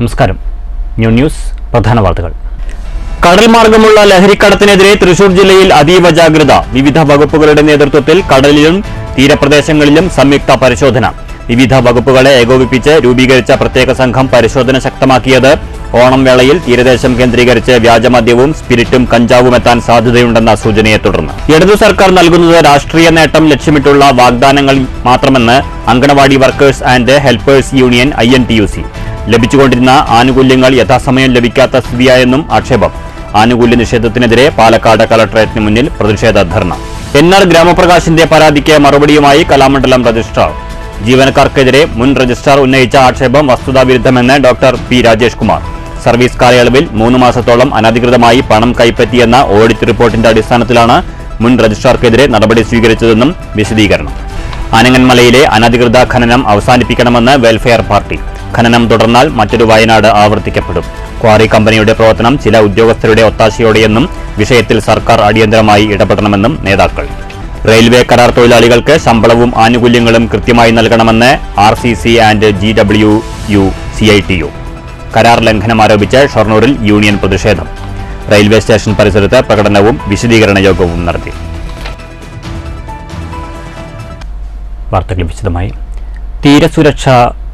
നമസ്കാരം. ന്യൂസ് പ്രധാന വാർത്തകൾ. കടൽ മാർഗമുള്ള ലഹരിക്കടത്തിനെതിരെ തൃശൂർ ജില്ലയിൽ അതീവ ജാഗ്രത. വിവിധ വകുപ്പുകളുടെ നേതൃത്വത്തിൽ കടലിലും തീരപ്രദേശങ്ങളിലും സംയുക്ത പരിശോധന. വിവിധ വകുപ്പുകളെ ഏകോപിപ്പിച്ച് രൂപീകരിച്ച പ്രത്യേക സംഘം പരിശോധന ശക്തമാക്കിയത് ഓണം വേളയിൽ തീരദേശം കേന്ദ്രീകരിച്ച് വ്യാജമദ്യവും സ്പിരിറ്റും കഞ്ചാവും എത്താൻ സാധ്യതയുണ്ടെന്ന സൂചനയെ തുടർന്ന്. ഇടതു സർക്കാർ നൽകുന്നത് രാഷ്ട്രീയ നേട്ടം ലക്ഷ്യമിട്ടുള്ള വാഗ്ദാനങ്ങൾ മാത്രമെന്ന് anganwadi workers and helpers union INTUC. ലഭിച്ചുകൊണ്ടിരുന്ന ആനുകൂല്യങ്ങൾ യഥാസമയം ലഭിക്കാത്ത സ്ഥിതിയായെന്നും ആക്ഷേപം. ആനുകൂല്യ നിഷേധത്തിനെതിരെ പാലക്കാട് കളക്ടറേറ്റിന് മുന്നിൽ പ്രതിഷേധ ധർണ. NR ഗ്രാമപ്രകാശിന്റെ പരാതിക്ക് മറുപടിയുമായി കലാമണ്ഡലം രജിസ്ട്രാർ. ജീവനക്കാർക്കെതിരെ മുൻ രജിസ്ട്രാർ ഉന്നയിച്ച ആക്ഷേപം വസ്തുതാവിരുദ്ധമെന്ന് doctor P. Rajesh Kumar. Service കാലയളവിൽ 3 മാസത്തോളം അനധികൃതമായി പണം കൈപ്പറ്റിയെന്ന ഓഡിറ്റ് റിപ്പോർട്ടിന്റെ അടിസ്ഥാനത്തിലാണ് മുൻ രജിസ്ട്രാർക്കെതിരെ നടപടി സ്വീകരിച്ചതെന്നും വിശദീകരണം. ആനങ്ങൻമലയിലെ അനധികൃത ഖനനം അവസാനിപ്പിക്കണമെന്ന് വെൽഫെയർ പാർട്ടി. ഖനനം തുടർന്നാൽ മറ്റൊരു വയനാട് ആവർത്തിക്കപ്പെടും. ക്വാറി കമ്പനിയുടെ പ്രവർത്തനം ചില ഉദ്യോഗസ്ഥരുടെ ഒത്താശയോടെയെന്നും വിഷയത്തിൽ സർക്കാർ അടിയന്തരമായി ഇടപെടണമെന്നും നേതാക്കൾ. റെയിൽവേ കരാർ തൊഴിലാളികൾക്ക് ശമ്പളവും ആനുകൂല്യങ്ങളും കൃത്യമായി നൽകണമെന്ന് RCC ആൻഡ് GWU CITU. കരാർ ലംഘനം ആരോപിച്ച് ഷൊർണൂരിൽ യൂണിയൻ പ്രതിഷേധം. റെയിൽവേ സ്റ്റേഷൻ പരിസരത്ത് പ്രകടനവും വിശദീകരണ യോഗവും നടത്തി. വാർത്തകൾ വിശദമായി. തീരസുരക്ഷ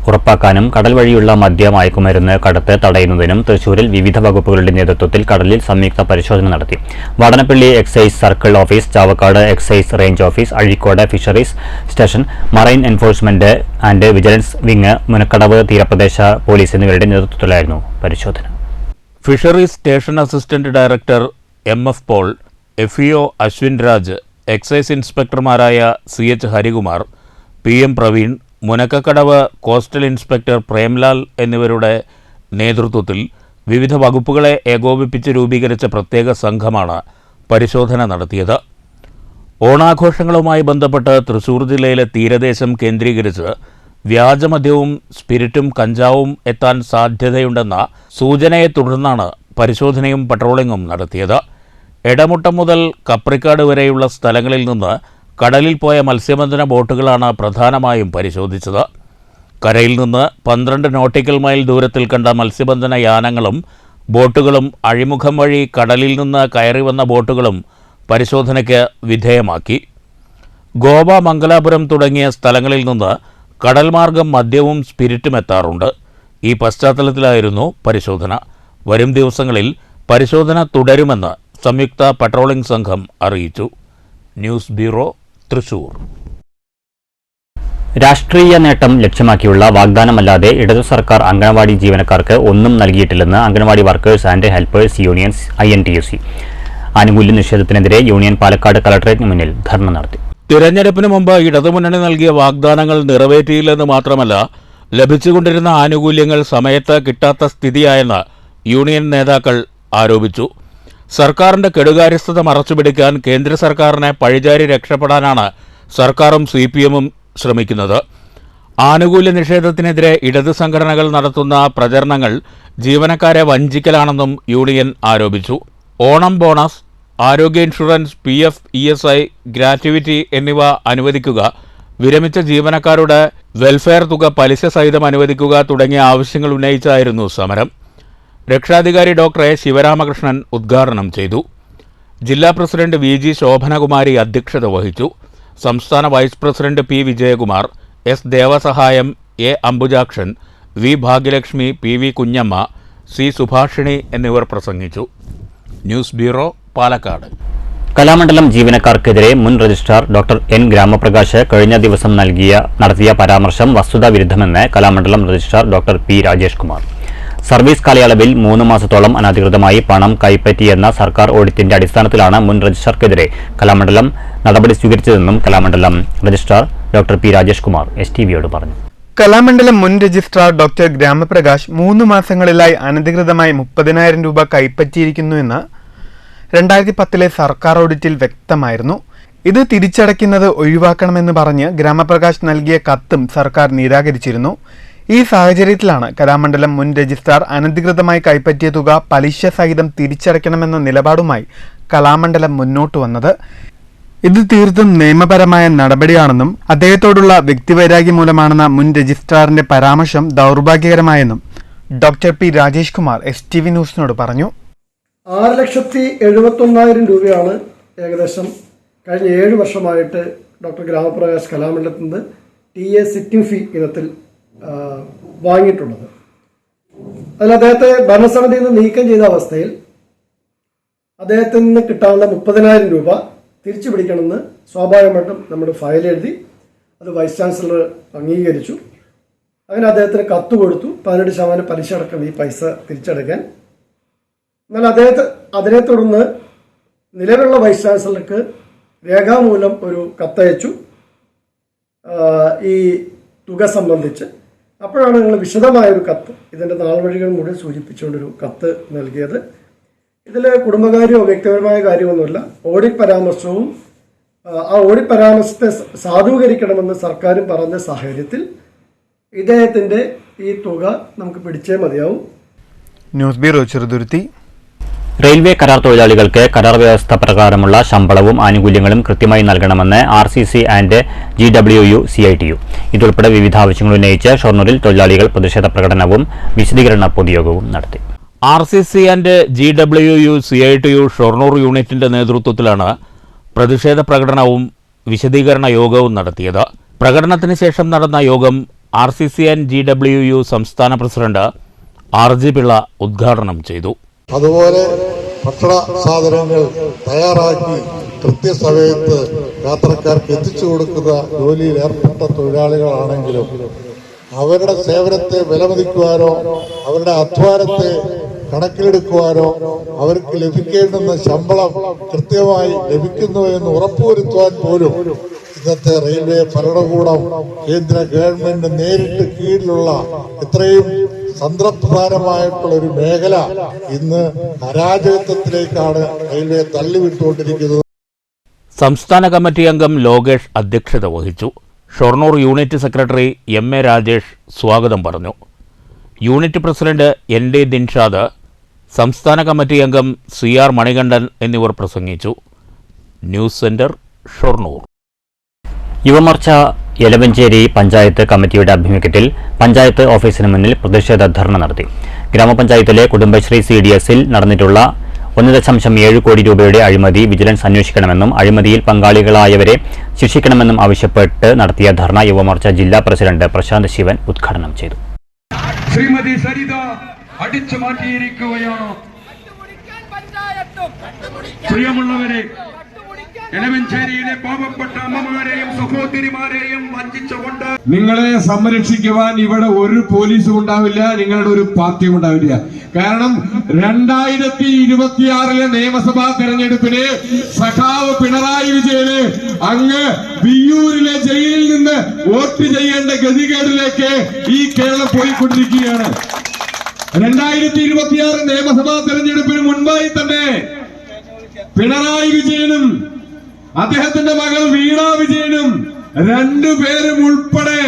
ഉറപ്പാക്കാനും കടൽ വഴിയുള്ള മദ്യ മയക്കുമരുന്ന് കടത്ത് തടയുന്നതിനും തൃശൂരിൽ വിവിധ വകുപ്പുകളുടെ നേതൃത്വത്തിൽ കടലിൽ സംയുക്ത പരിശോധന നടത്തി. Vadanappally excise circle office, Chavakkad excise range office, Azhikode fisheries station, marine enforcement and vigilance wing, Munakkadavu തീരപ്രദേശ പോലീസ് എന്നിവരുടെ നേതൃത്വത്തിലായിരുന്നു പരിശോധന. Fisheries station assistant director MF Paul, FEO Ashwin Raj, excise ഇൻസ്പെക്ടർമാരായ CH Harikumar, PM Praveen, Munakkakkadavu coastal inspector Premlal എന്നിവരുടെ നേതൃത്വത്തിൽ വിവിധ വകുപ്പുകളെ ഏകോപിപ്പിച്ച് രൂപീകരിച്ച പ്രത്യേക സംഘമാണ് പരിശോധന നടത്തിയത്. ഓണാഘോഷങ്ങളുമായി ബന്ധപ്പെട്ട് തൃശൂർ ജില്ലയിലെ തീരദേശം കേന്ദ്രീകരിച്ച് വ്യാജമദ്യവും സ്പിരിറ്റും കഞ്ചാവും എത്താൻ സാധ്യതയുണ്ടെന്ന സൂചനയെ തുടർന്നാണ് പരിശോധനയും പട്രോളിംഗും നടത്തിയത്. എടമുട്ടം മുതൽ കപ്രിക്കാട് വരെയുള്ള സ്ഥലങ്ങളിൽ നിന്ന് കടലിൽ പോയ മത്സ്യബന്ധന ബോട്ടുകളാണ് പ്രധാനമായും പരിശോധിച്ചത്. കരയിൽ നിന്ന് 12 നോട്ടിക്കൽ മൈൽ ദൂരത്തിൽ കണ്ട മത്സ്യബന്ധന യാനങ്ങളും ബോട്ടുകളും അഴിമുഖം വഴി കടലിൽ നിന്ന് കയറി വന്ന ബോട്ടുകളും പരിശോധനയ്ക്ക് വിധേയമാക്കി. ഗോവ, മംഗലാപുരം തുടങ്ങിയ സ്ഥലങ്ങളിൽ നിന്ന് കടൽ മാർഗം മദ്യവും സ്പിരിറ്റും എത്താറുണ്ട്. ഈ പശ്ചാത്തലത്തിലായിരുന്നു പരിശോധന. വരും ദിവസങ്ങളിൽ പരിശോധന തുടരുമെന്ന് സംയുക്ത പട്രോളിംഗ് സംഘം അറിയിച്ചു. News bureau, Thrissur. രാഷ്ട്രീയ നേട്ടം ലക്ഷ്യമാക്കിയുള്ള വാഗ്ദാനമല്ലാതെ ഇടതു സർക്കാർ അങ്കണവാടി ജീവനക്കാർക്ക് ഒന്നും നൽകിയിട്ടില്ലെന്ന് anganwadi workers and helpers unions INTUC. ആനുകൂല്യ നിഷേധത്തിനെതിരെ യൂണിയൻ പാലക്കാട് കളക്ടറേറ്റിന് മുന്നിൽ ധർണ നടത്തി. തിരഞ്ഞെടുപ്പിന് മുമ്പ് ഇടതുമുന്നണി നൽകിയ വാഗ്ദാനങ്ങൾ നിറവേറ്റിയില്ലെന്ന് മാത്രമല്ല, ലഭിച്ചുകൊണ്ടിരുന്ന ആനുകൂല്യങ്ങൾ സമയത്ത് കിട്ടാത്ത സ്ഥിതിയായെന്ന് യൂണിയൻ നേതാക്കൾ ആരോപിച്ചു. സർക്കാരിന്റെ കെടുകാര്യസ്ഥത മറച്ചുപിടിക്കാൻ കേന്ദ്ര സർക്കാരിനെ പഴിചാരി രക്ഷപ്പെടാനാണ് സർക്കാരും CPM-ഉം ശ്രമിക്കുന്നത്. ആനുകൂല്യ നിഷേധത്തിനെതിരെ ഇടത് സംഘടനകൾ നടത്തുന്ന പ്രചരണങ്ങൾ ജീവനക്കാരെ വഞ്ചിക്കലാണെന്നും യൂണിയൻ ആരോപിച്ചു. ഓണം ബോണസ്, ആരോഗ്യ ഇൻഷുറൻസ്, PF, ESI, ഗ്രാറ്റുവിറ്റി എന്നിവ അനുവദിക്കുക, വിരമിച്ച ജീവനക്കാരുടെ വെൽഫെയർ തുക പലിശ സഹിതം അനുവദിക്കുക തുടങ്ങിയ ആവശ്യങ്ങൾ ഉന്നയിച്ചായിരുന്നു സമരം. രക്ഷാധികാരി ഡോക്ടർ A. ശിവരാമകൃഷ്ണൻ ഉദ്ഘാടനം ചെയ്തു. ജില്ലാ പ്രസിഡന്റ് VG ശോഭനകുമാരി അധ്യക്ഷത വഹിച്ചു. സംസ്ഥാന vice president P. Vijayakumar, S. Devasahayam, A. Ambujakshan, V. Bhagyalakshmi, PV Kunjamma, C. Subhashini എന്നിവർ പ്രസംഗിച്ചു. News bureau, Palakkad. കലാമണ്ഡലം ജീവനക്കാർക്കെതിരെ മുൻ രജിസ്ട്രാർ ഡോക്ടർ N. ഗ്രാമപ്രകാശ് കഴിഞ്ഞ ദിവസം നടത്തിയ പരാമർശം വസ്തുതാവിരുദ്ധമെന്ന് Kalamandalam registrar doctor P. Rajesh Kumar. Service കാലയളവിൽ 3 മാസത്തോളം അനധികൃതമായി പണം കൈപ്പറ്റിയെന്ന സർക്കാർ ഓഡിറ്റിന്റെ അടിസ്ഥാനത്തിലാണ് മുൻ രജിസ്ട്രാർക്കെതിരെ കലാമണ്ഡലം നടപടി സ്വീകരിച്ചതെന്നും Kalamandalam registrar doctor P. Rajesh Kumar STVയോട് പറഞ്ഞു. കലാമണ്ഡലം മുൻ രജിസ്ട്രാർ ഡോക്ടർ ഗ്രാമപ്രകാശ് 3 മാസങ്ങളിലായി അനധികൃതമായി 30,000 രൂപ കൈപ്പറ്റിയിരിക്കുന്നുവെന്ന് 2010 സർക്കാർ ഓഡിറ്റിൽ വ്യക്തമായിരുന്നു. ഇത് തിരിച്ചടയ്ക്കുന്നത് ഒഴിവാക്കണമെന്ന് പറഞ്ഞ് ഗ്രാമപ്രകാശ് നൽകിയ കത്തും സർക്കാർ നിരാകരിച്ചിരുന്നു. ഈ സാഹചര്യത്തിലാണ് കലാമണ്ഡലം മുൻ രജിസ്ട്രാർ അനധികൃതമായി കൈപ്പറ്റിയ തുക പലിശ സഹിതം തിരിച്ചടയ്ക്കണമെന്ന നിലപാടുമായി കലാമണ്ഡലം മുന്നോട്ട് വന്നത്. ഇത് തീർത്തും നിയമപരമായ നടപടിയാണെന്നും അദ്ദേഹത്തോടുള്ള വ്യക്തിവൈരാഗ്യം മൂലമാണെന്ന മുൻ രജിസ്ട്രാറിന്റെ പരാമർശം ദൗർഭാഗ്യകരമായെന്നും doctor P Rajesh Kumar STV ന്യൂസിനോട് പറഞ്ഞു. 6,71,000 രൂപയാണ് ഏകദേശം കഴിഞ്ഞ 7 വർഷമായിട്ട് ഡോക്ടർ ഗ്രാമപ്രകാശ് കലാമണ്ഡലത്തിൽ നിന്ന് TA സിറ്റിംഗ് ഫീ ഇനത്തിൽ വാങ്ങിയിട്ടുള്ളത്. അതിൽ അദ്ദേഹത്തെ ഭരണസമിതിയിൽ നിന്ന് നീക്കം ചെയ്ത അവസ്ഥയിൽ അദ്ദേഹത്തിൽ നിന്ന് കിട്ടാനുള്ള 30,000 രൂപ തിരിച്ചു പിടിക്കണമെന്ന് സ്വാഭാവികമായിട്ടും നമ്മുടെ ഫയൽ എഴുതി. അത് വൈസ് ചാൻസലർ അംഗീകരിച്ചു. അങ്ങനെ അദ്ദേഹത്തിന് കത്ത് കൊടുത്തു 18% പലിശ അടക്കം ഈ പൈസ തിരിച്ചടയ്ക്കാൻ. എന്നാൽ അതിനെ തുടർന്ന് നിലവിലുള്ള വൈസ് ചാൻസലർക്ക് രേഖാമൂലം ഒരു കത്തയച്ചു ഈ തുക സംബന്ധിച്ച്. അപ്പോഴാണ് ഞങ്ങൾ വിശദമായൊരു കത്ത്, ഇതിൻ്റെ നാൾവഴികൾ മുഴുവൻ സൂചിപ്പിച്ചുകൊണ്ടൊരു കത്ത് നൽകിയത്. ഇതിൽ കുടുംബകാര്യമോ വ്യക്തിപരമായ കാര്യമൊന്നുമില്ല. ഓഡിറ്റ് പരാമർശവും ആ ഓഡിറ്റ് പരാമർശത്തെ സാധൂകരിക്കണമെന്ന് സർക്കാരും പറഞ്ഞ സാഹചര്യത്തിൽ ഇദ്ദേഹത്തിൻ്റെ ഈ തുക നമുക്ക് പിടിച്ചേ മതിയാവും. News bureau Cheruthuruthy. റെയിൽവേ കരാർ തൊഴിലാളികൾക്ക് കരാർ വ്യവസ്ഥ പ്രകാരമുള്ള ശമ്പളവും ആനുകൂല്യങ്ങളും കൃത്യമായി നൽകണമെന്ന് RCC ആൻഡ് GWU CITU. ഇതുൾപ്പെടെ വിവിധ ആവശ്യങ്ങൾ ഉന്നയിച്ച് ഷൊർണൂരിൽ തൊഴിലാളികൾ പ്രതിഷേധ പ്രകടനവും വിശദീകരണ പൊതുയോഗവും നടത്തി. RCC and GWU CITU Shoranur യൂണിറ്റിന്റെ നേതൃത്വത്തിലാണ് പ്രതിഷേധ പ്രകടനവും വിശദീകരണ യോഗവും നടത്തിയത്. പ്രകടനത്തിന് ശേഷം നടന്ന യോഗം RCC ആൻഡ് GWU സംസ്ഥാന പ്രസിഡന്റ് RG പിള്ള ഉദ്ഘാടനം ചെയ്തു. അതുപോലെ ഭക്ഷണ സാധനങ്ങൾ തയ്യാറാക്കി കൃത്യസമയത്ത് യാത്രക്കാർക്ക് എത്തിച്ചു കൊടുക്കുന്ന ജോലിയിൽ ഏർപ്പെട്ട തൊഴിലാളികളാണെങ്കിലും അവരുടെ സേവനത്തെ വിലമതിക്കുവാനോ അവരുടെ അധ്വാനത്തെ കണക്കിലെടുക്കുവാനോ അവർക്ക് ലഭിക്കേണ്ടുന്ന ശമ്പളം കൃത്യമായി ലഭിക്കുന്നു എന്ന് ഉറപ്പുവരുത്തുവാൻ പോലും ഇന്നത്തെ റെയിൽവേ ഭരണകൂടം കേന്ദ്ര ഗവൺമെന്റ് നേരിട്ട് കീഴിലുള്ള ഇത്രയും തന്ത്രപ്രധാനമായിട്ടുള്ള ഒരു മേഖല ഇന്ന് അരാജകത്വത്തിലേക്കാണ് റെയിൽവേ തള്ളിവിട്ടുകൊണ്ടിരിക്കുന്നത്. സംസ്ഥാന കമ്മിറ്റി അംഗം ലോകേഷ് അധ്യക്ഷത വഹിച്ചു. Shoranur unit secretary MA Rajesh സ്വാഗതം പറഞ്ഞു. യൂണിറ്റ് പ്രസിഡന്റ് ND ദിൻഷാദ്, സംസ്ഥാന കമ്മിറ്റി അംഗം CR മണികണ്ഠൻ എന്നിവർ പ്രസംഗിച്ചു. News centre Shoranur. യുവമോർച്ച യലവഞ്ചേരി പഞ്ചായത്ത് കമ്മിറ്റിയുടെ ആഭിമുഖ്യത്തിൽ പഞ്ചായത്ത് ഓഫീസിന് മുന്നിൽ പ്രതിഷേധ ധർണ നടത്തി. ഗ്രാമപഞ്ചായത്തിലെ കുടുംബശ്രീ CDSൽ നടന്നിട്ടുള്ള 1.7 കോടി രൂപയുടെ അഴിമതി വിജിലൻസ് അന്വേഷിക്കണമെന്നും അഴിമതിയിൽ പങ്കാളികളായവരെ ശിക്ഷിക്കണമെന്നും ആവശ്യപ്പെട്ട് നടത്തിയ ധർണ യുവമോർച്ച ജില്ലാ പ്രസിഡന്റ് പ്രശാന്ത് ശിവൻ ഉദ്ഘാടനം ചെയ്തു. ശ്രീമതി സരിത അടിച്ചു മാറ്റിയിരിക്കുകയാണ്. പ്രിയമുള്ളവരെ, എലവഞ്ചേരിയിലെ പാവപ്പെട്ട അമ്മമാരെയും സഹോദരിമാരെയും വഞ്ചിച്ചുകൊണ്ട് നിങ്ങളെ സംരക്ഷിക്കുവാൻ ഇവിടെ ഒരു പോലീസും ഉണ്ടാവില്ല, നിങ്ങളുടെ ഒരു പാർട്ടിയും ഉണ്ടാവില്ല. കാരണം 2026 നിയമസഭാ തെരഞ്ഞെടുപ്പിന് സഖാവ് പിണറായി വിജയന് അങ്ങ് വിയ്യൂരിലെ ജയിലിൽ നിന്ന് വോട്ട് ചെയ്യേണ്ട ഗതികേടിലേക്ക് ഈ കേരളം പോയിക്കൊണ്ടിരിക്കുകയാണ്. 2026 നിയമസഭാ തെരഞ്ഞെടുപ്പിന് മുൻപായി തന്നെ പിണറായി വിജയനും അദ്ദേഹത്തിന്റെ മകൾ വീണ വിജയനും 2 പേരും ഉൾപ്പെടെ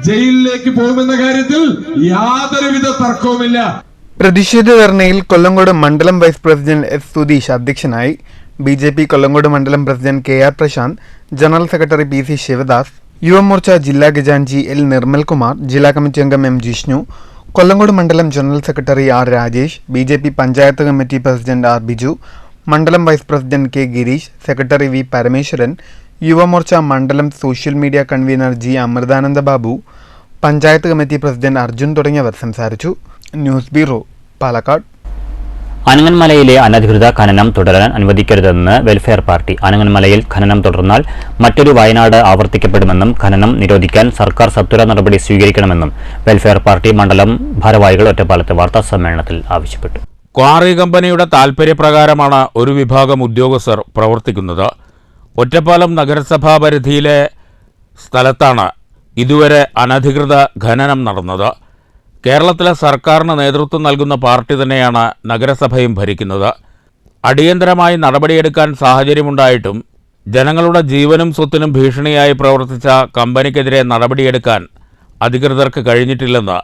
ജയിലിലേക്ക് പോകുമെന്ന കാര്യത്തിൽ യാതൊരുവിധ തർക്കവുമില്ല. പ്രതിഷേധ ധർണയിൽ കൊല്ലങ്കോട് മണ്ഡലം വൈസ് പ്രസിഡന്റ് S സുധീഷ് അധ്യക്ഷനായി. BJP കൊല്ലങ്കോട് മണ്ഡലം president KR Prasanth, general secretary PC Sivadas, Yuva Morcha ജില്ലാ ഖജാൻജി L നിർമ്മൽകുമാർ, ജില്ലാ കമ്മിറ്റി അംഗം M ജിഷ്ണു, കൊല്ലങ്കോട് മണ്ഡലം general secretary R Rajesh, BJP panchayat committee president R Biju, മണ്ഡലം vice president K Girish, secretary V Parameswaran, Yuva Morcha മണ്ഡലം social media convener G Amritananda Babu, panchayat committee president Arjun തുടങ്ങിയവർ സംസാരിച്ചു. News bureau, Palakkad. അനങ്ങന്മലയിലെ അനധികൃത ഖനനം തുടരാൻ അനുവദിക്കരുതെന്ന് വെൽഫെയർ പാർട്ടി. അനങ്ങന്മലയിൽ ഖനനം തുടർന്നാൽ മറ്റൊരു വയനാട് ആവർത്തിക്കപ്പെടുമെന്നും ഖനനം നിരോധിക്കാൻ സർക്കാർ സത്വര നടപടി സ്വീകരിക്കണമെന്നും വെൽഫെയർ പാർട്ടി മണ്ഡലം ഭാരവാഹികൾ ഒറ്റപ്പാലത്ത് വാർത്താ സമ്മേളനത്തിൽ ആവശ്യപ്പെട്ടു. ക്വാറി കമ്പനിയുടെ താൽപര്യപ്രകാരമാണ് ഒരു വിഭാഗം ഉദ്യോഗസ്ഥർ പ്രവർത്തിക്കുന്നത്. ഒറ്റപ്പാലം നഗരസഭാ പരിധിയിലെ സ്ഥലത്താണ് ഇതുവരെ അനധികൃത ഖനനം നടന്നത്. കേരളത്തിലെ സർക്കാരിന് നേതൃത്വം നൽകുന്ന പാർട്ടി തന്നെയാണ് നഗരസഭയും ഭരിക്കുന്നത്. അടിയന്തരമായി നടപടിയെടുക്കാൻ സാഹചര്യമുണ്ടായിട്ടും ജനങ്ങളുടെ ജീവനും സ്വത്തിനും ഭീഷണിയായി പ്രവർത്തിച്ച കമ്പനിക്കെതിരെ നടപടിയെടുക്കാൻ അധികൃതർക്ക് കഴിഞ്ഞിട്ടില്ലെന്ന്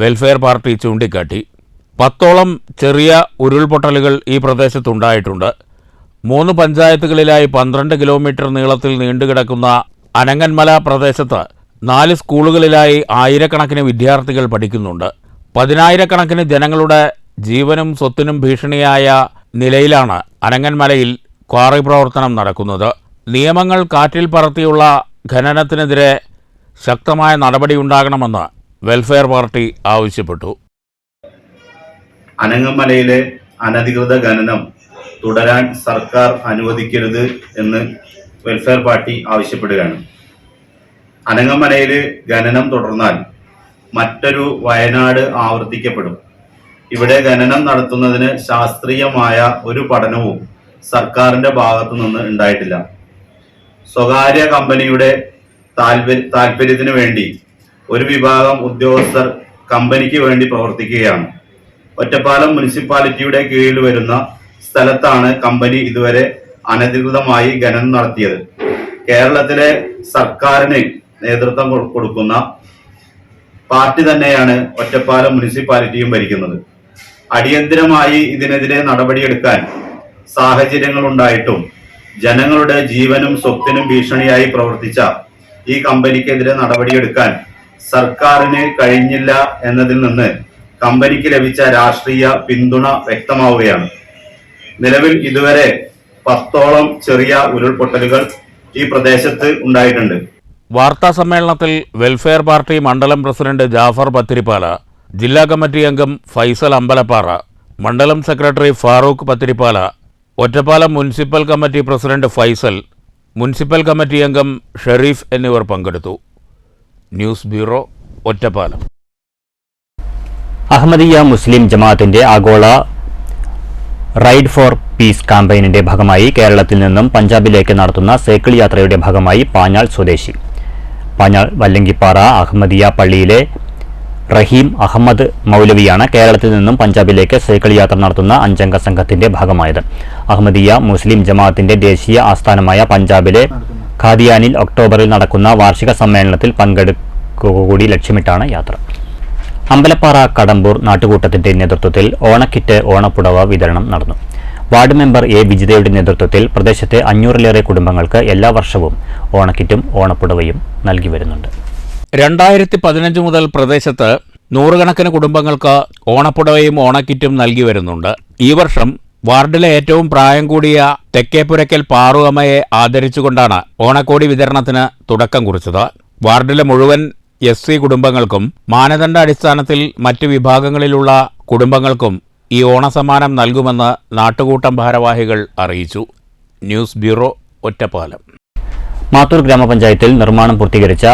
വെൽഫെയർ പാർട്ടി ചൂണ്ടിക്കാട്ടി. 10ഓളം ചെറിയ ഉരുൾപൊട്ടലുകൾ ഈ പ്രദേശത്തുണ്ടായിട്ടുണ്ട്. 3 പഞ്ചായത്തുകളിലായി 12 കിലോമീറ്റർ നീളത്തിൽ നീണ്ടുകിടക്കുന്ന അനങ്ങന്മല പ്രദേശത്ത് 4 സ്കൂളുകളിലായി ആയിരക്കണക്കിന് വിദ്യാർത്ഥികൾ പഠിക്കുന്നുണ്ട്. പതിനായിരക്കണക്കിന് ജനങ്ങളുടെ ജീവനും സ്വത്തിനും ഭീഷണിയായ നിലയിലാണ് അനങ്ങന്മലയിൽ ക്വാറി പ്രവർത്തനം നടക്കുന്നത്. നിയമങ്ങൾ കാറ്റിൽ പറത്തിയുള്ള ഖനനത്തിനെതിരെ ശക്തമായ നടപടിയുണ്ടാകണമെന്ന് വെൽഫെയർ പാർട്ടി ആവശ്യപ്പെട്ടു. അനങ്ങമലയിലെ അനധികൃത ഖനനം തുടരാൻ സർക്കാർ അനുവദിക്കരുത് എന്ന് വെൽഫെയർ പാർട്ടി ആവശ്യപ്പെടുകയാണ്. അനങ്ങമലയിൽ ഖനനം തുടർന്നാൽ മറ്റൊരു വയനാട് ആവർത്തിക്കപ്പെടും. ഇവിടെ ഖനനം നടത്തുന്നതിന് ശാസ്ത്രീയമായ ഒരു പഠനവും സർക്കാരിന്റെ ഭാഗത്തു നിന്ന് ഉണ്ടായിട്ടില്ല. സ്വകാര്യ കമ്പനിയുടെ താല്പര്യത്തിന് വേണ്ടി ഒരു വിഭാഗം ഉദ്യോഗസ്ഥർ കമ്പനിക്ക് വേണ്ടി പ്രവർത്തിക്കുകയാണ്. ഒറ്റപ്പാലം മുനിസിപ്പാലിറ്റിയുടെ കീഴിൽ വരുന്ന സ്ഥലത്താണ് കമ്പനി ഇതുവരെ അനധികൃതമായി ഖനനം നടത്തിയത്. കേരളത്തിലെ സർക്കാരിന് നേതൃത്വം കൊടുക്കുന്ന പാർട്ടി തന്നെയാണ് ഒറ്റപ്പാലം മുനിസിപ്പാലിറ്റിയും ഭരിക്കുന്നത്. അടിയന്തരമായി ഇതിനെതിരെ നടപടിയെടുക്കാൻ സാഹചര്യങ്ങൾ ഉണ്ടായിട്ടും ജനങ്ങളുടെ ജീവനും സ്വത്തിനും ഭീഷണിയായി പ്രവർത്തിച്ച ഈ കമ്പനിക്കെതിരെ നടപടിയെടുക്കാൻ സർക്കാരിന് കഴിഞ്ഞില്ല എന്നതിൽ നിന്ന് കമ്പനിക്ക് ലഭിച്ച രാഷ്ട്രീയ പിന്തുണ വ്യക്തമാവുകയാണ്. നിലവിൽ ഇതുവരെ 10ഓളം ചെറിയ ഉരുൾപൊട്ടലുകൾ ഈ പ്രദേശത്ത് ഉണ്ടായിട്ടുണ്ട്. വാർത്താ സമ്മേളനത്തിൽ വെൽഫെയർ പാർട്ടി മണ്ഡലം പ്രസിഡന്റ് ജാഫർ പത്തിരിപ്പാല, ജില്ലാ കമ്മിറ്റി അംഗം ഫൈസൽ അമ്പലപ്പാറ, മണ്ഡലം secretary Farooq Pathirippala, Ottapalam municipal committee president Faisal, municipal committee അംഗം ഷെരീഫ് എന്നിവർ പങ്കെടുത്തു. News bureau, Ottapalam. അഹമ്മദിയ മുസ്ലിം ജമാഅത്തിന്റെ ആഗോള റൈഡ് ഫോർ പീസ് ക്യാമ്പയിനിന്റെ ഭാഗമായി കേരളത്തിൽ നിന്നും പഞ്ചാബിലേക്ക് നടത്തുന്ന സൈക്കിൾ യാത്രയുടെ ഭാഗമായി പാഞ്ഞാൾ സ്വദേശി പാഞ്ഞാൾ വല്ലങ്കിപ്പാറ അഹമ്മദിയ പള്ളിയിലെ റഹീം അഹമ്മദ് മൗലവിയാണ് കേരളത്തിൽ നിന്നും പഞ്ചാബിലേക്ക് സൈക്കിൾ യാത്ര നടത്തുന്ന 5-അംഗ സംഘത്തിന്റെ ഭാഗമായത്. അഹമ്മദിയ മുസ്ലിം ജമാഅത്തിന്റെ ദേശീയ ആസ്ഥാനമായ പഞ്ചാബിലെ ഖാദിയാനിൽ ഒക്ടോബറിൽ നടക്കുന്ന വാർഷിക സമ്മേളനത്തിൽ പങ്കെടുക്കുക കൂടി ലക്ഷ്യമിട്ടാണ് യാത്ര. അമ്പലപ്പാറ കടമ്പൂർ നാട്ടുകൂട്ടത്തിന്റെ നേതൃത്വത്തിൽ ഓണക്കിറ്റ് ഓണപ്പുടവ വിതരണം നടന്നു. വാർഡ് മെമ്പർ എ വിജിതയുടെ നേതൃത്വത്തിൽ പ്രദേശത്തെ 500-ലേറെ കുടുംബങ്ങൾക്ക് എല്ലാ വർഷവും ഓണക്കിറ്റും ഓണപ്പുടവയും നൽകി വരുന്നുണ്ട്. 2015 മുതൽ പ്രദേശത്ത് നൂറുകണക്കിന് കുടുംബങ്ങൾക്ക് ഓണപ്പുടവയും ഓണക്കിറ്റും നൽകി വരുന്നുണ്ട്. ഈ വർഷം വാർഡിലെ ഏറ്റവും പ്രായം കൂടിയ തെക്കേപ്പുരയ്ക്കൽ പാറുഅമ്മയെ ആദരിച്ചുകൊണ്ടാണ് ഓണക്കോടി വിതരണത്തിന് തുടക്കം കുറിച്ചത്. വാർഡിലെ മുഴുവൻ SC കുടുംബങ്ങൾക്കും മാനദണ്ഡ അടിസ്ഥാനത്തിൽ മറ്റ് വിഭാഗങ്ങളിലുള്ള കുടുംബങ്ങൾക്കും ഈ ഓണസമ്മാനം നൽകുമെന്ന് നാട്ടുകൂട്ടം ഭാരവാഹികൾ അറിയിച്ചു. News bureau, Ottapalam. മാത്തൂർ ഗ്രാമപഞ്ചായത്തിൽ നിർമ്മാണം പൂർത്തീകരിച്ച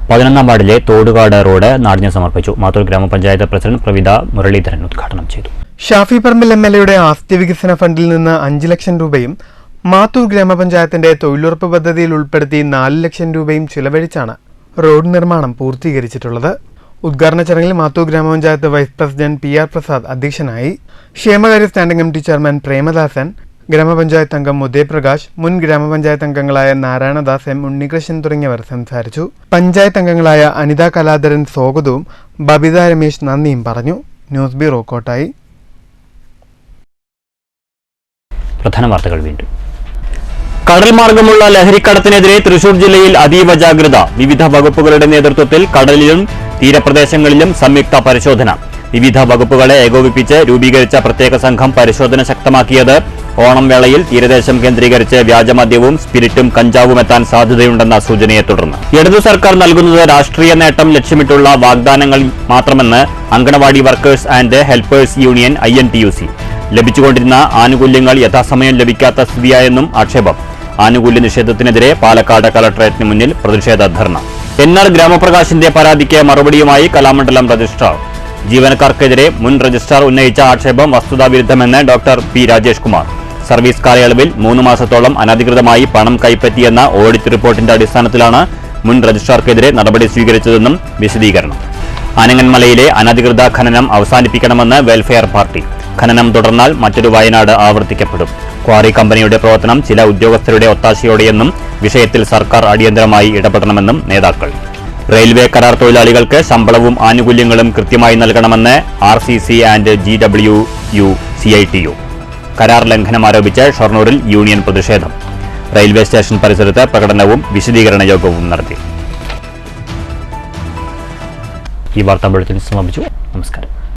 11-ാം വാർഡിലെ തോടുകാട് റോഡ് നാടിന് സമർപ്പിച്ചു. മാത്തൂർ ഗ്രാമപഞ്ചായത്ത് പ്രസിഡന്റ് പ്രവിത മുരളീധരൻ ഉദ്ഘാടനം ചെയ്തു. ഷാഫി പറമ്പിൽ MLAയുടെ ആസ്തി വികസന ഫണ്ടിൽ നിന്ന് 5 ലക്ഷം രൂപയും മാത്തൂർ ഗ്രാമപഞ്ചായത്തിന്റെ തൊഴിലുറപ്പ് പദ്ധതിയിൽ ഉൾപ്പെടുത്തി 4 ലക്ഷം രൂപയും ചിലവഴിച്ചാണ് റോഡ് നിർമ്മാണം പൂർത്തീകരിച്ചിട്ടുള്ളത്. ഉദ്ഘാടന ചടങ്ങിൽ മാത്തൂർ ഗ്രാമപഞ്ചായത്ത് വൈസ് പ്രസിഡന്റ് PR പ്രസാദ് അധ്യക്ഷനായി. ക്ഷേമകാര്യ സ്റ്റാൻഡിംഗ് കമ്മിറ്റി ചെയർമാൻ പ്രേമദാസൻ, ഗ്രാമപഞ്ചായത്ത് അംഗം ഉദയപ്രകാശ്, മുൻ ഗ്രാമപഞ്ചായത്ത് അംഗങ്ങളായ നാരായണദാസ്, M ഉണ്ണികൃഷ്ണൻ തുടങ്ങിയവർ സംസാരിച്ചു. പഞ്ചായത്ത് അംഗങ്ങളായ അനിത കലാധരൻ സ്വാഗതവും ബബിത രമേശ് നന്ദിയും പറഞ്ഞു. News bureau, Kottayi. പ്രധാന വാർത്തകൾ വീണ്ടും. കടൽ മാർഗമുള്ള ലഹരിക്കടത്തിനെതിരെ തൃശൂർ ജില്ലയിൽ അതീവ ജാഗ്രത. വിവിധ വകുപ്പുകളുടെ നേതൃത്വത്തിൽ കടലിലും തീരപ്രദേശങ്ങളിലും സംയുക്ത പരിശോധന. വിവിധ വകുപ്പുകളെ ഏകോപിപ്പിച്ച് രൂപീകരിച്ച പ്രത്യേക സംഘം പരിശോധന ശക്തമാക്കിയത് ഓണം വേളയിൽ തീരദേശം കേന്ദ്രീകരിച്ച് വ്യാജമദ്യവും സ്പിരിറ്റും കഞ്ചാവും എത്താൻ സാധ്യതയുണ്ടെന്ന സൂചനയെ തുടർന്ന്. ഇടതു സർക്കാർ നൽകുന്നത് രാഷ്ട്രീയ നേട്ടം ലക്ഷ്യമിട്ടുള്ള വാഗ്ദാനങ്ങൾ മാത്രമെന്ന് anganwadi workers and helpers union INTUC. ലഭിച്ചുകൊണ്ടിരുന്ന ആനുകൂല്യങ്ങൾ യഥാസമയം ലഭിക്കാത്ത സ്ഥിതിയായെന്നും ആക്ഷേപം. ആനുകൂല്യ നിഷേധത്തിനെതിരെ പാലക്കാട് കളക്ടറേറ്റിന് മുന്നിൽ പ്രതിഷേധ ധർണ. NR ഗ്രാമപ്രകാശിന്റെ പരാതിക്ക് മറുപടിയുമായി കലാമണ്ഡലം രജിസ്ട്രാർ. ജീവനക്കാർക്കെതിരെ മുൻ രജിസ്ട്രാർ ഉന്നയിച്ച ആക്ഷേപം വസ്തുതാവിരുദ്ധമെന്ന് doctor P Rajesh Kumar. Service കാലയളവിൽ 3 മാസത്തോളം അനധികൃതമായി പണം കൈപ്പറ്റിയെന്ന ഓഡിറ്റ് റിപ്പോർട്ടിന്റെ അടിസ്ഥാനത്തിലാണ് മുൻ രജിസ്ട്രാർക്കെതിരെ നടപടി സ്വീകരിച്ചതെന്നും വിശദീകരണം. ആനങ്ങൻമലയിലെ അനധികൃത ഖനനം അവസാനിപ്പിക്കണമെന്ന് വെൽഫെയർ പാർട്ടി. ഖനനം തുടർന്നാൽ മറ്റൊരു വയനാട് ആവർത്തിക്കപ്പെടും. ക്വാറി കമ്പനിയുടെ പ്രവർത്തനം ചില ഉദ്യോഗസ്ഥരുടെ ഒത്താശയോടെയെന്നും വിഷയത്തിൽ സർക്കാർ അടിയന്തരമായി ഇടപെടണമെന്നും നേതാക്കൾ. റെയിൽവേ കരാർ തൊഴിലാളികൾക്ക് ശമ്പളവും ആനുകൂല്യങ്ങളും കൃത്യമായി നൽകണമെന്ന് RCC ആൻഡ് GWU CITU. കരാർ ലംഘനം ആരോപിച്ച് ഷൊർണൂരിൽ യൂണിയൻ പ്രതിഷേധം. റെയിൽവേ സ്റ്റേഷൻ പരിസരത്ത് പ്രകടനവും വിശദീകരണ യോഗവും നടത്തി. ഈ വാർത്താ ബുള്ളറ്റിൻ സമാപിച്ചു. നമസ്കാരം.